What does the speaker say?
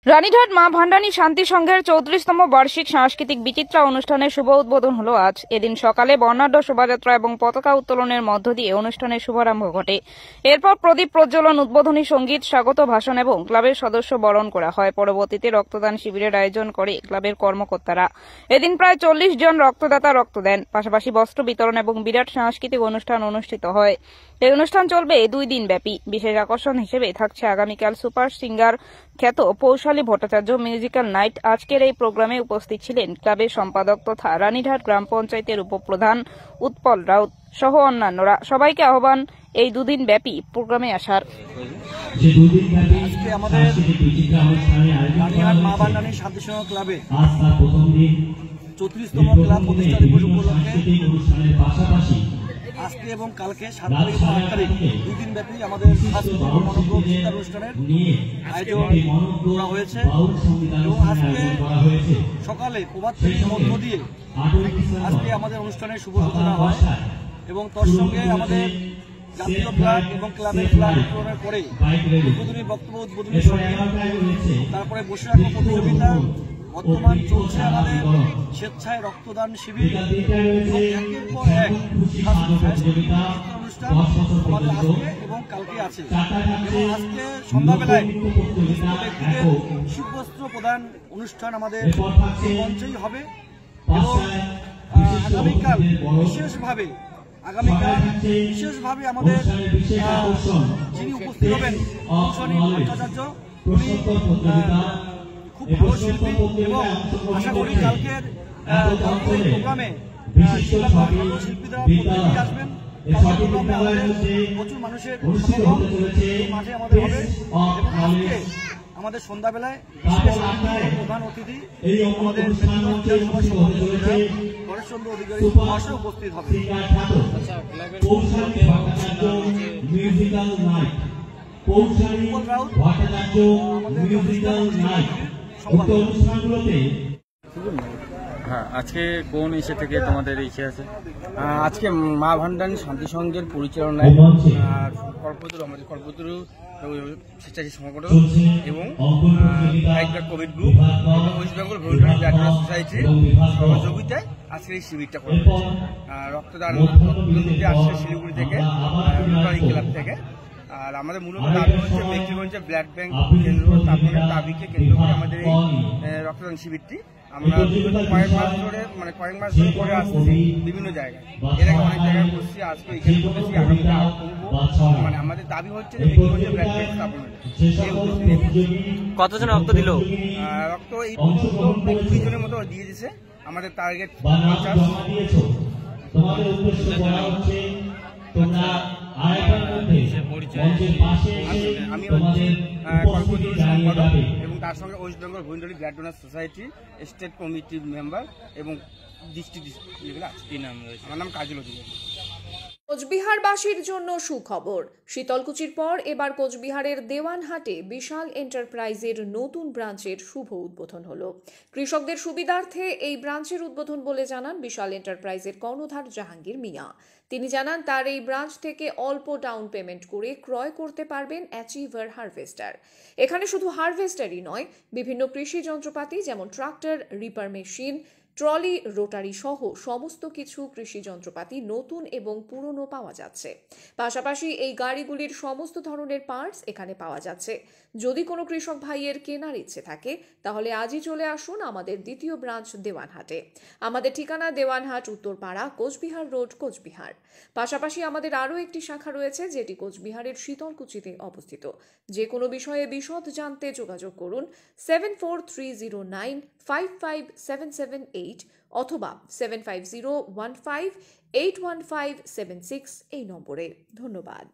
রানীঘাট মা ভান্ডানী শান্তি সংঘের 34তম বার্ষিক সাংস্কৃতিক বিচিত্রা অনুষ্ঠানের শুভ উদ্বোধন হলো আজ। এদিন সকালে বর্ণাঢ্য শোভাযাত্রা এবং পতাকা উত্তোলনের মধ্য দিয়ে অনুষ্ঠানের শুভারম্ভ ঘটে। এরপর প্রদীপ প্রজ্বলন, উদ্বোধনী সঙ্গীত, স্বাগত ভাষণ এবং ক্লাবের সদস্য বরণ করা হয়। পরবর্তীতে রক্তদান শিবিরের আয়োজন করে ক্লাবের কর্মকর্তারা। এদিন প্রায় 40 জন রক্তদাতা রক্ত দেন। পাশাপাশি বস্ত্র বিতরণ এবং বিরাট সাংস্কৃতিক অনুষ্ঠান অনুষ্ঠিত হয়। এই অনুষ্ঠান চলবে 2 দিন ব্যাপী। বিশেষ আকর্ষণ হিসেবে থাকছে আগামীকাল সুপার সিঙ্গার খ্যাত পৌশালী ভট্টাচার্য মিউজিক্যাল নাইট। আজকের এই প্রোগ্রামে উপস্থিত ছিলেন ক্লাবের সম্পাদক তথা রানীঘাট গ্রাম পঞ্চায়েতের উপপ্রধান উৎপল রাউত সহ অন্যান্যরা। সবাইকে আহ্বান এই 2 দিন ব্যাপী প্রোগ্রামে আসার। আজকে আমাদের রানীঘাট মা ভান্ডানী শান্তি সংঘ ক্লাবে 34তম ক্লাব প্রতিষ্ঠা দিবস উপলক্ষে আজকে এবং কালকে 7 তারিখ এবং 8 তারিখ 2 দিন ব্যাপী আমাদের সাংস্কৃতিক মনোজ্ঞ বিচিত্রা অনুষ্ঠানের আয়োজন করা হয়েছে। এবং আজকে সকালে প্রভাত ফেরির মধ্য দিয়ে আজকে আমাদের অনুষ্ঠানের শুভ সূচনা হয় এবং তার সঙ্গে আমাদের জাতীয় ফ্ল্যাগ এবং ক্লাবের ফ্ল্যাগ উত্তোলনের পরে উদ্বোধনী বক্তব্য, উদ্বোধনী সঙ্গীত, তারপরে বসে রাখা প্রতিযোগিতা, বর্তমান চলছে আমাদের স্বেচ্ছায় রক্তদান শিবির এবং একের পর এক সাংস্কৃতিক অনুষ্ঠান আমাদের আজকে এবং কালকে আছে। এবং আজকে সন্ধ্যাবেলায় ব্যক্তিদের শীতবস্ত্র প্রদান অনুষ্ঠান আমাদের এই মঞ্চেই হবে এবং আগামীকাল বিশেষভাবে আমাদের যিনি উপস্থিত হবেন পৌশালী ভট্টাচার্য, উনি খুব ভালো শিল্পী এবং আশা করি কালকের প্রোগ্রামে শিল্পীরা প্রত্যেকেই আসবেন। প্রোগ্রামে আমাদের প্রচুর মানুষের সমাগম মাঠে আমাদের হবে এবং আজকে আমাদের সন্ধ্যাবেলায় প্রধান অতিথি আমাদের পরেশচন্দ্র অধিকারী মহাশয় উপস্থিত হবে। হ্যাঁ, আজকে কোন ইসে থেকে তোমাদের ইচ্ছে আছে? আজকে মা ভান্ডানী শান্তি সংঘের পরিচালনায় আমাদের কল্পতরু স্বেচ্ছাসেবী সংগঠন এবং একটা কোভিড গ্রুপ এবং West Bengal voluntary blood donor সোসাইটির সহযোগিতায় আজকে এই শিবিরটা করা হয়েছে। রক্তদান দিতে আসছে শিলিগুড়ি থেকে, রোটারি ক্লাব থেকে। আর আমাদের মূলত দাবি হচ্ছে ব্যক্তিগঞ্জে ব্লাড ব্যাংক কেন্দ্র স্থাপনের দাবিকে কেন্দ্র করে আমাদের এই রক্তদান শিবিরটি আমরা কয়েক মাস ধরে করে আসছি বিভিন্ন জায়গায়। এর আগে অনেক জায়গায় করছি, আজকে এখানে করেছি, আগামীতে আরো করবো। আমাদের দাবি হচ্ছে যে ব্যক্তিগঞ্জে ব্লাড ব্যাংক স্থাপনের। কতজন রক্ত দিল? রক্ত এই পর্যন্ত 20 জনের মতো দিয়ে দিছে। আমাদের টার্গেট 50। আমি হচ্ছি কল্পতরু সম্পাদক এবং তার সঙ্গে West Bengal voluntary blood donor society state কমিটির মেম্বার এবং ডিস্ট্রিক্ট লেভেলে আছে। আমার নাম কাজল অধিকারী। কোচবিহারবাসীর জন্য সুখবর। শীতলকুচির পর এবার কোচবিহারের দেওয়ানহাটে বিশাল এন্টারপ্রাইজের নতুন ব্রাঞ্চের শুভ উদ্বোধন হলো। কৃষকদের সুবিধার্থে এই ব্রাঞ্চের উদ্বোধন বলে জানান বিশাল এন্টারপ্রাইজের কর্ণধার জাহাঙ্গীর মিয়া। তিনি জানান তার এই ব্রাঞ্চ থেকে অল্প ডাউন পেমেন্ট করে ক্রয় করতে পারবেন অ্যাচিভার হারভেস্টার। এখানে শুধু হারভেস্টারই নয়, বিভিন্ন কৃষি যন্ত্রপাতি যেমন tractor, reaper machine, trolley, rotary সহ সমস্ত কিছু কৃষি যন্ত্রপাতি নতুন এবং পুরনো পাওয়া যাচ্ছে। পাশাপাশি এই গাড়িগুলির সমস্ত ধরনের পার্টস এখানে পাওয়া যাচ্ছে। যদি কোনো কৃষক ভাইয়ের কেনার ইচ্ছে থাকে তাহলে আজই চলে আসুন আমাদের দ্বিতীয় ব্রাঞ্চ দেওয়ানহাটে। আমাদের ঠিকানা দেওয়ানহাট, উত্তরপাড়া, কোচবিহার রোড, কোচবিহার। পাশাপাশি আমাদের আরও একটি শাখা রয়েছে যেটি কোচবিহারের শীতলকুচিতে অবস্থিত। যে কোনো বিষয়ে বিশদ জানতে যোগাযোগ করুন 7430955778 অথবা 7501581576 এই নম্বরে। ধন্যবাদ।